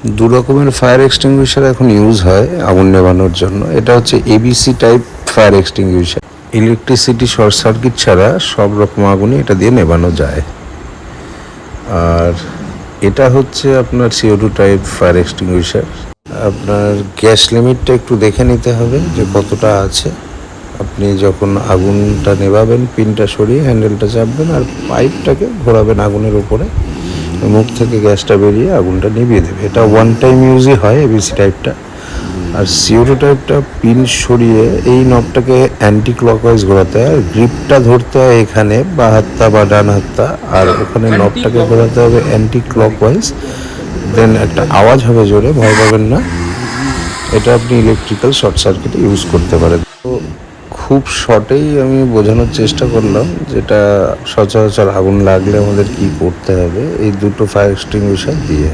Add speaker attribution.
Speaker 1: দু রকমের fire extinguisher এখন ইউজ হয় আগুন নেভানোর জন্য। এটা হচ্ছে ABC type fire extinguisher. Electricity short circuit ছাড়া সব রকম আগুনই এটা দিয়ে নেভানো যায়। আর এটা হচ্ছে আপনার CO2 টাইপ ফায়ার এক্সটিংগুইশার। আপনার গ্যাস লিমিটটা একটু দেখে নিতে হবে যে কতটা আছে। আপনি যখন আগুনটা নেভাবেন পিনটা সরিয়ে হ্যান্ডেলটা চাপবেন আর পাইপটাকে ঘোরাবেন আগুনের উপরে, মুখ থেকে গ্যাসটা বেরিয়ে আগুনটা নিভিয়ে দেবে। এটা ওয়ান টাইম ইউজই হয় এবিসি টাইপটা। আর CO2 টাইপটা পিন সরিয়ে এই নবটাকে অ্যান্টি ক্লকওয়াইজ ঘোরাতে হয়, আর গ্রিপটা ধরতে হয় এখানে বা হাতটা বা ডান হাতটা, আর ওখানে নবটাকে ঘোরাতে হবে অ্যান্টি ক্লকওয়াইজ। দেন একটা আওয়াজ হবে জোরে, ভয় পাবেন না। এটা আপনি ইলেকট্রিক্যাল শর্ট সার্কিটে ইউজ করতে পারেন। তো খুব শর্টেই আমি বোঝানোর চেষ্টা করলাম যেটা সচরাচর আগুন লাগলে আমাদের কি করতে হবে এই দুটো ফায়ার এক্সটিংগুইশার দিয়ে।